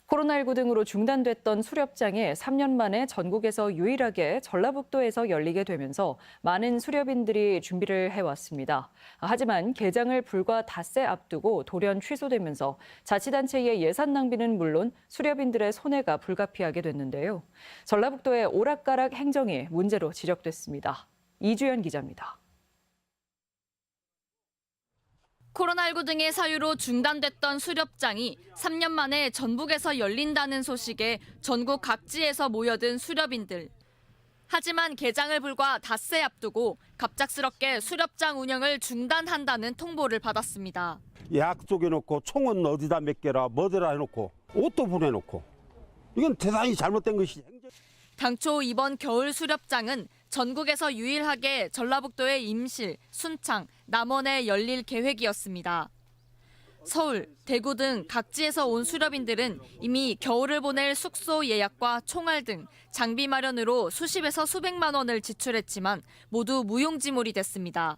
코로나19 등으로 중단됐던 수렵장이 3년 만에 전국에서 유일하게 전라북도에서 열리게 되면서 많은 수렵인들이 준비를 해왔습니다. 하지만 개장을 불과 닷새 앞두고 돌연 취소되면서 자치단체의 예산 낭비는 물론 수렵인들의 손해가 불가피하게 됐는데요. 전라북도의 오락가락 행정이 문제로 지적됐습니다. 이주연 기자입니다. 코로나19 등의 사유로 중단됐던 수렵장이 3년 만에 전북에서 열린다는 소식에 전국 각지에서 모여든 수렵인들. 하지만 개장을 불과 닷새 앞두고 갑작스럽게 수렵장 운영을 중단한다는 통보를 받았습니다. 약속해놓고 총은 어디다 몇 개라 뭐더라 해놓고 옷도 보내놓고 이건 대단히 잘못된 것이지. 당초 이번 겨울 수렵장은 전국에서 유일하게 전라북도의 임실, 순창, 남원에 열릴 계획이었습니다. 서울, 대구 등 각지에서 온 수렵인들은 이미 겨울을 보낼 숙소 예약과 총알 등 장비 마련으로 수십에서 수백만 원을 지출했지만 모두 무용지물이 됐습니다.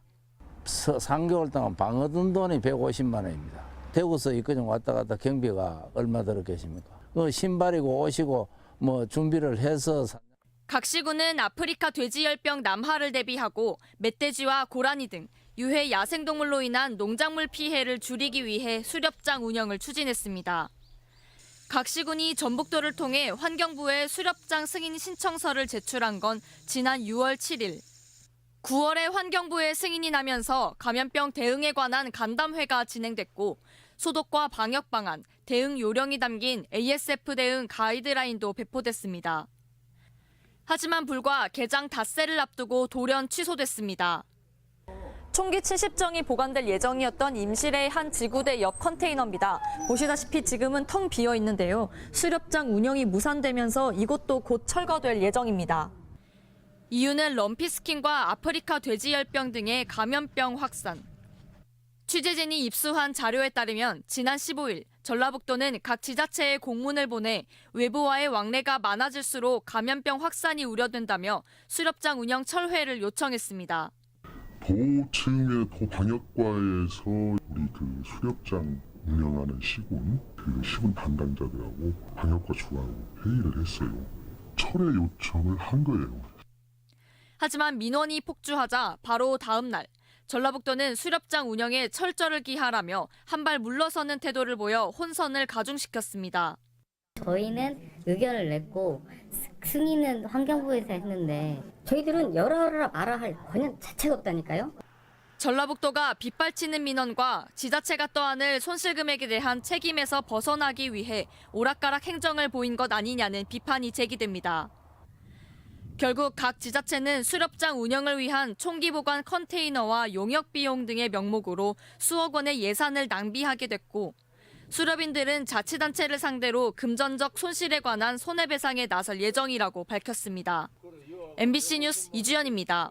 3개월 동안 방 얻은 돈이 150만 원입니다. 대구서 이끌정 왔다 갔다 경비가 얼마 들었겠습니까? 신발이고 옷이고 뭐 준비를 해서. 각시군은 아프리카 돼지열병 남하를 대비하고 멧돼지와 고라니 등 유해 야생동물로 인한 농작물 피해를 줄이기 위해 수렵장 운영을 추진했습니다. 각시군이 전북도를 통해 환경부에 수렵장 승인 신청서를 제출한 건 지난 6월 7일. 9월에 환경부에 승인이 나면서 감염병 대응에 관한 간담회가 진행됐고 소독과 방역 방안, 대응 요령이 담긴 ASF 대응 가이드라인도 배포됐습니다. 하지만 불과 개장 닷새를 앞두고 돌연 취소됐습니다. 총기 70정이 보관될 예정이었던 임실의 한 지구대 옆 컨테이너입니다. 보시다시피 지금은 텅 비어 있는데요. 수렵장 운영이 무산되면서 이곳도 곧 철거될 예정입니다. 이유는 럼피스킨과 아프리카 돼지열병 등의 감염병 확산. 취재진이 입수한 자료에 따르면 지난 15일 전라북도는 각 지자체에 공문을 보내 외부와의 왕래가 많아질수록 감염병 확산이 우려된다며 수렵장 운영 철회를 요청했습니다. 도 측의 도 방역과에서 우리 수렵장 운영하는 시군 담당자들하고 방역과 주하고 회의를 했어요. 철회 요청을 한 거예요. 하지만 민원이 폭주하자 바로 다음 날 전라북도는 수렵장 운영에 철저를 기하라며 한 발 물러서는 태도를 보여 혼선을 가중시켰습니다. 저희는 의견을 냈고 승인은 환경부에서 했는데 저희들은 열어라 말아 할 권한 자체가 없다니까요. 전라북도가 빗발치는 민원과 지자체가 떠안을 손실금액에 대한 책임에서 벗어나기 위해 오락가락 행정을 보인 것 아니냐는 비판이 제기됩니다. 결국 각 지자체는 수렵장 운영을 위한 총기 보관 컨테이너와 용역 비용 등의 명목으로 수억 원의 예산을 낭비하게 됐고 수렵인들은 자치단체를 상대로 금전적 손실에 관한 손해배상에 나설 예정이라고 밝혔습니다. MBC 뉴스 이주연입니다.